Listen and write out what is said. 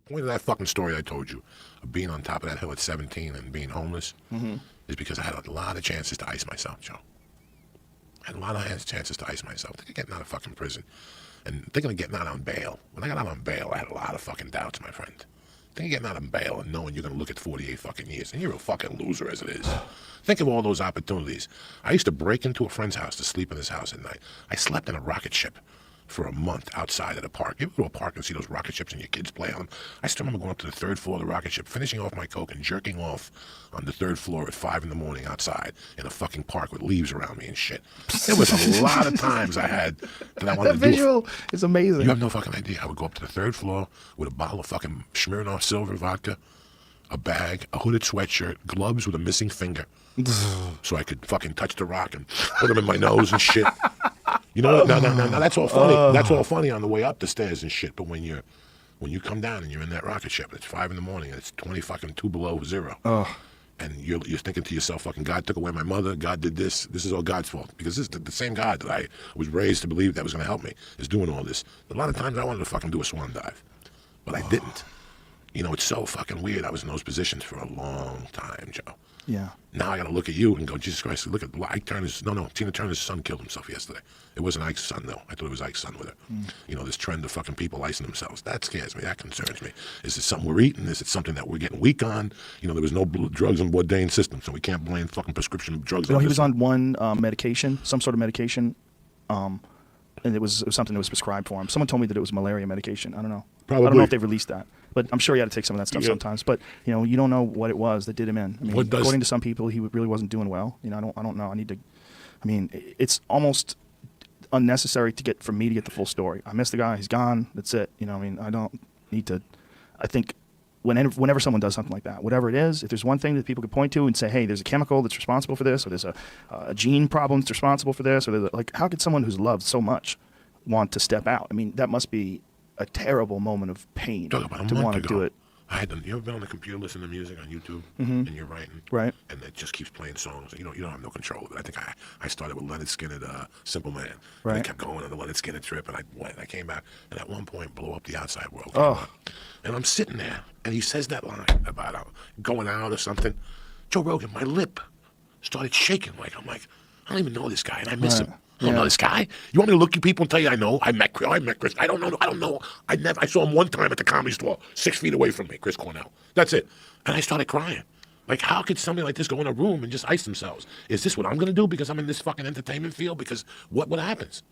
point of that fucking story I told you of being on top of that hill at 17 and being homeless is because I had a lot of chances to ice myself, Joe. I had a lot of chances to ice myself. Thinking of getting out of fucking prison and thinking of getting out on bail. When I got out on bail, I had a lot of fucking doubts, my friend. Thinking of getting out on bail and knowing you're going to look at 48 fucking years and you're a fucking loser as it is. Think of all those opportunities. I used to break into a friend's house to sleep in his house at night. I slept in a rocket ship for a month outside of the park. You ever go to a park and see those rocket ships and your kids play on them? I still remember going up to the third floor of the rocket ship, finishing off my coke and jerking off on the third floor at 5 in the morning outside in a fucking park with leaves around me and shit. There was a lot of times I had that I wanted to do. The visual is amazing. You have no fucking idea. I would go up to the third floor with a bottle of fucking Smirnoff Silver vodka, a bag, a hooded sweatshirt, gloves with a missing finger, so I could fucking touch the rock and put them in my nose and shit. You know, now that's all funny. That's all funny on the way up the stairs and shit. But when you come down and you're in that rocket ship, it's 5 in the morning and it's 20 fucking 2 below zero, and you're thinking to yourself, fucking God took away my mother. God did this. This is all God's fault because this is the same God that I was raised to believe that was going to help me is doing all this. A lot of times I wanted to fucking do a swan dive, but I didn't. You know, it's so fucking weird. I was in those positions for a long time, Joe. Yeah. Now I got to look at you and go, Jesus Christ, look at Ike Turner's, Tina Turner's son killed himself yesterday. It wasn't Ike's son, though. I thought it was Ike's son with her. You know, this trend of fucking people icing themselves. That scares me. That concerns me. Is it something we're eating? Is it something that we're getting weak on? You know, there was no drugs in Bourdain's system, so we can't blame fucking prescription drugs on he was on one medication, some sort of medication, and it was something that was prescribed for him. Someone told me that it was malaria medication. I don't know. Probably. I don't know if they released that. But I'm sure he had to take some of that stuff sometimes. But, you know, you don't know what it was that did him in. I mean, according to some people, he really wasn't doing well. You know, I don't know. It's almost unnecessary for me to get the full story. I miss the guy. He's gone. That's it. You know, I don't need to. I think whenever someone does something like that, whatever it is, if there's one thing that people could point to and say, hey, there's a chemical that's responsible for this, or there's a gene problem that's responsible for this, or how could someone who's loved so much want to step out? I mean, that must be a terrible moment of pain to want to do it. You ever been on the computer listening to music on YouTube and you're writing? Right. And it just keeps playing songs. You don't have no control of it. I think I started with Leonard Skinner, Simple Man. Right. And I kept going on the Leonard Skinner trip and I came back and at one point Blow Up the Outside World. And I'm sitting there and he says that line about going out or something. Joe Rogan, my lip started shaking. I'm like, I don't even know this guy and I miss him. I don't know this guy. You want me to look at people and tell you I know? I met Chris. I don't know. I saw him one time at the Comedy Store, 6 feet away from me, Chris Cornell. That's it. And I started crying. Like, how could somebody like this go in a room and just ice themselves? Is this what I'm going to do because I'm in this fucking entertainment field? Because what happens?